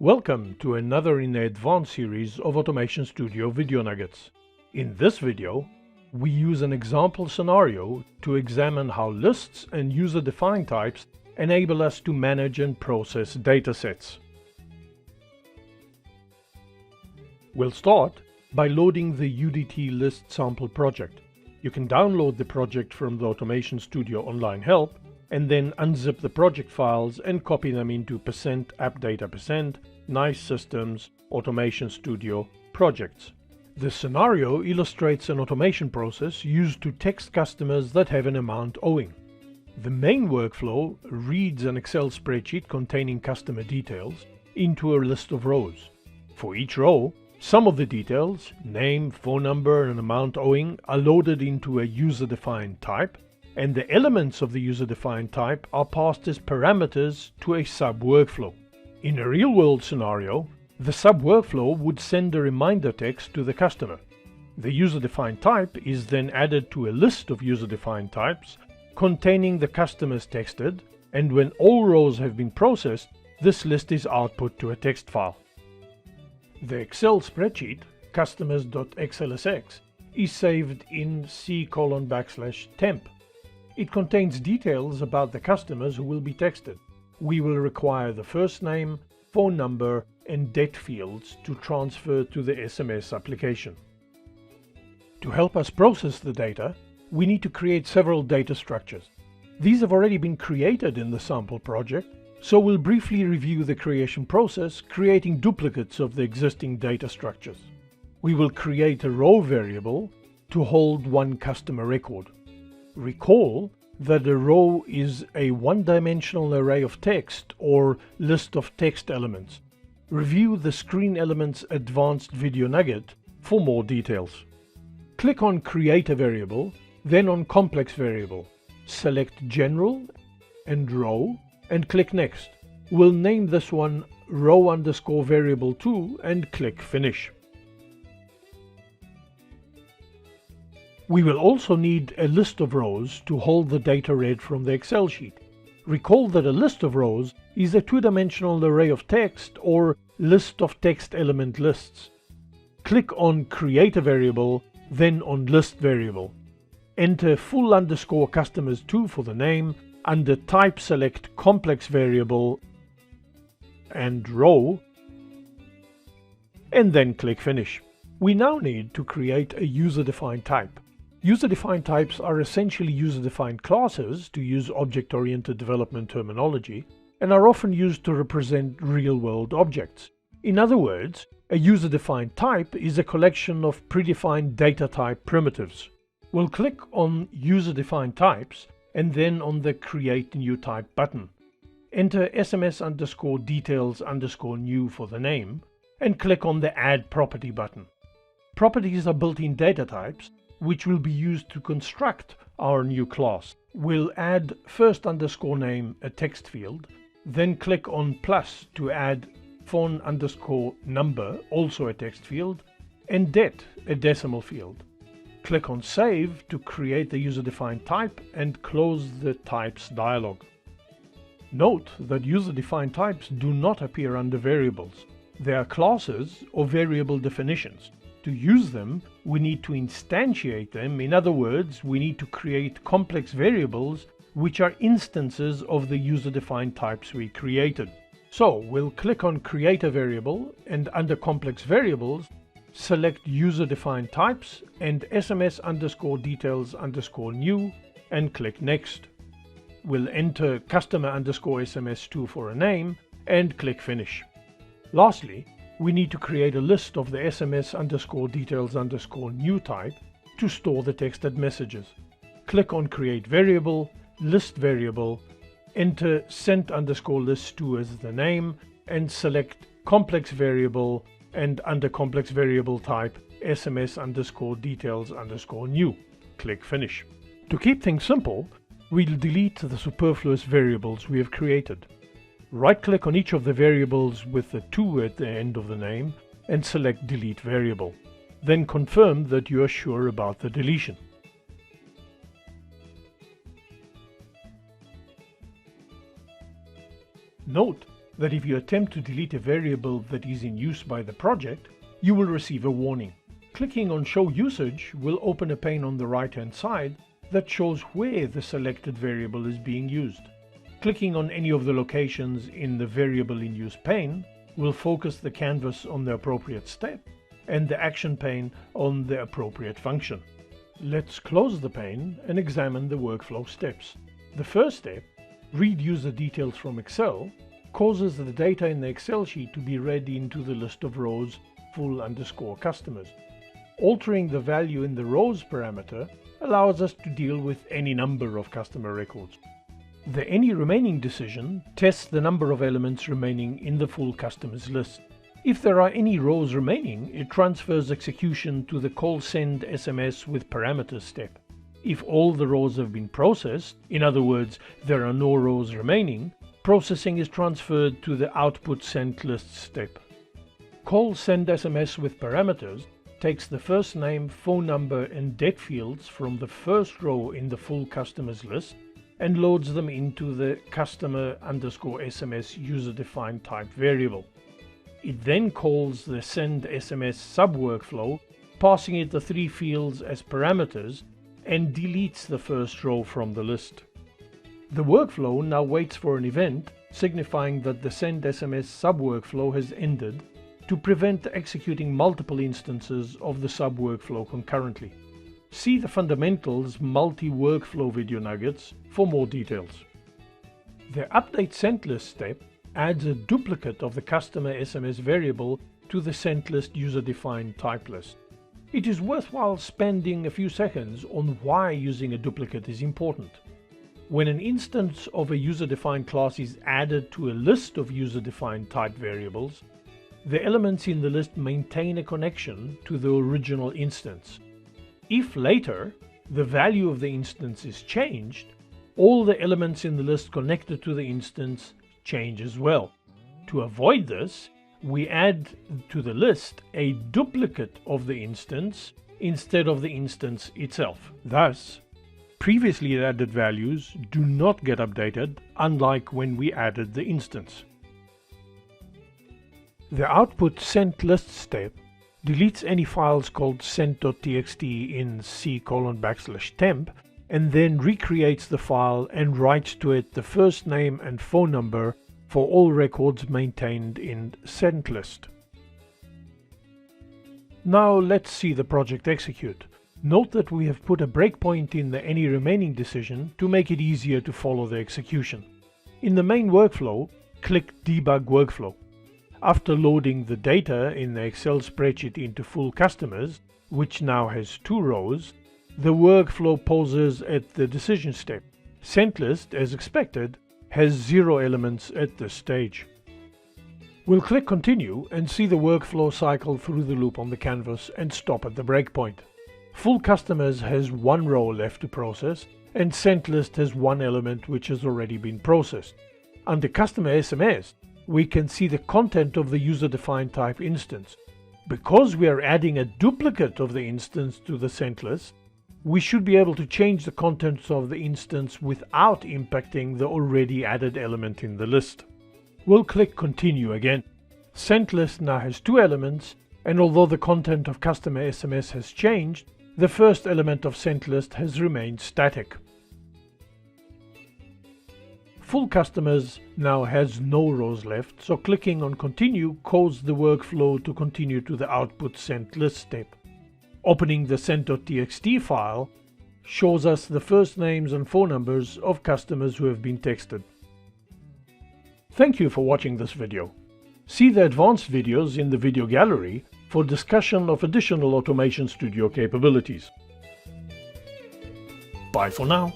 Welcome to another in the advanced series of Automation Studio video nuggets. In this video, we use an example scenario to examine how lists and user-defined types enable us to manage and process datasets. We'll start by loading the UDT list sample project. You can download the project from the Automation Studio online help and then unzip the project files and copy them into %appdata%, Nice Systems, Automation Studio projects. This scenario illustrates an automation process used to text customers that have an amount owing. The main workflow reads an Excel spreadsheet containing customer details into a list of rows. For each row, some of the details, name, phone number, and amount owing, are loaded into a user-defined type, and the elements of the user-defined type are passed as parameters to a sub-workflow. In a real-world scenario, the sub-workflow would send a reminder text to the customer. The user-defined type is then added to a list of user-defined types containing the customers texted, and when all rows have been processed, this list is output to a text file. The Excel spreadsheet, customers.xlsx, is saved in C:\temp. It contains details about the customers who will be texted. We will require the first name, phone number, and date fields to transfer to the SMS application. To help us process the data, we need to create several data structures. These have already been created in the sample project, so we'll briefly review the creation process, creating duplicates of the existing data structures. We will create a row variable to hold one customer record. Recall that a row is a one-dimensional array of text or list of text elements. Review the Screen Elements Advanced Video Nugget for more details. Click on Create a Variable, then on Complex Variable. Select General and Row and click Next. We'll name this one row_variable2 and click Finish. We will also need a list of rows to hold the data read from the Excel sheet. Recall that a list of rows is a two-dimensional array of text or list of text element lists. Click on Create a Variable, then on List Variable. Enter full_customers2 for the name. Under Type, select Complex Variable and Row, and then click Finish. We now need to create a user-defined type. User-defined types are essentially user-defined classes, to use object-oriented development terminology, and are often used to represent real-world objects. In other words, a user-defined type is a collection of predefined data type primitives. We'll click on User-defined types and then on the Create New Type button. Enter SMS_details_new for the name and click on the Add Property button. Properties are built-in data types which will be used to construct our new class. We'll add first_name, a text field, then click on plus to add phone_number, also a text field, and det, a decimal field. Click on Save to create the user-defined type and close the Types dialog. Note that user-defined types do not appear under variables. They are classes or variable definitions. To use them, we need to instantiate them. In other words, we need to create complex variables which are instances of the user-defined types we created. So we'll click on Create a Variable and under Complex Variables, select User-defined types and SMS_details_new and click Next. We'll enter customer_SMS2 for a name and click Finish. Lastly, we need to create a list of the SMS_details_new type to store the texted messages. Click on Create Variable, List Variable, enter sent_list2 as the name, and select Complex Variable and under Complex Variable type SMS_details_new. Click Finish. To keep things simple, we'll delete the superfluous variables we have created. Right-click on each of the variables with the 2 at the end of the name and select Delete Variable. Then confirm that you are sure about the deletion. Note that if you attempt to delete a variable that is in use by the project, you will receive a warning. Clicking on Show Usage will open a pane on the right-hand side that shows where the selected variable is being used. Clicking on any of the locations in the Variable in Use pane will focus the canvas on the appropriate step and the action pane on the appropriate function. Let's close the pane and examine the workflow steps. The first step, read user details from Excel, causes the data in the Excel sheet to be read into the list of rows full_customers. Altering the value in the rows parameter allows us to deal with any number of customer records. The any remaining decision tests the number of elements remaining in the full customers list. If there are any rows remaining, it transfers execution to the call send SMS with parameters step. If all the rows have been processed, in other words, there are no rows remaining, processing is transferred to the output sent list step. Call send SMS with parameters takes the first name, phone number and date fields from the first row in the full customers list and loads them into the customer_SMS user-defined type variable. It then calls the send SMS sub-workflow, passing it the 3 fields as parameters and deletes the first row from the list. The workflow now waits for an event signifying that the send SMS sub-workflow has ended to prevent executing multiple instances of the sub-workflow concurrently. See the Fundamentals multi-workflow video nuggets for more details. The update sent list step adds a duplicate of the customer SMS variable to the sent list user-defined type list. It is worthwhile spending a few seconds on why using a duplicate is important. When an instance of a user-defined class is added to a list of user-defined type variables, the elements in the list maintain a connection to the original instance. If later the value of the instance is changed, all the elements in the list connected to the instance change as well. To avoid this, we add to the list a duplicate of the instance instead of the instance itself. Thus, previously added values do not get updated, unlike when we added the instance. The output sent list step deletes any files called sent.txt in c:\temp and then recreates the file and writes to it the first name and phone number for all records maintained in sent list. Now let's see the project execute. Note that we have put a breakpoint in the any remaining decision to make it easier to follow the execution. In the main workflow, click Debug Workflow. After loading the data in the Excel spreadsheet into full customers, which now has 2 rows, the workflow pauses at the decision step. Sent list, as expected, has 0 elements at this stage. We'll click Continue and see the workflow cycle through the loop on the canvas and stop at the breakpoint. Full customers has 1 row left to process and sent list has 1 element which has already been processed. Under Customer SMS, we can see the content of the user-defined type instance. Because we are adding a duplicate of the instance to the sent list, we should be able to change the contents of the instance without impacting the already added element in the list. We'll click Continue again. Sent list now has 2 elements, and although the content of Customer SMS has changed, the first element of sent list has remained static. Full customers now has no rows left, so clicking on Continue caused the workflow to continue to the output sent list step. Opening the sent.txt file shows us the first names and phone numbers of customers who have been texted. Thank you for watching this video. See the advanced videos in the video gallery for discussion of additional Automation Studio capabilities. Bye for now.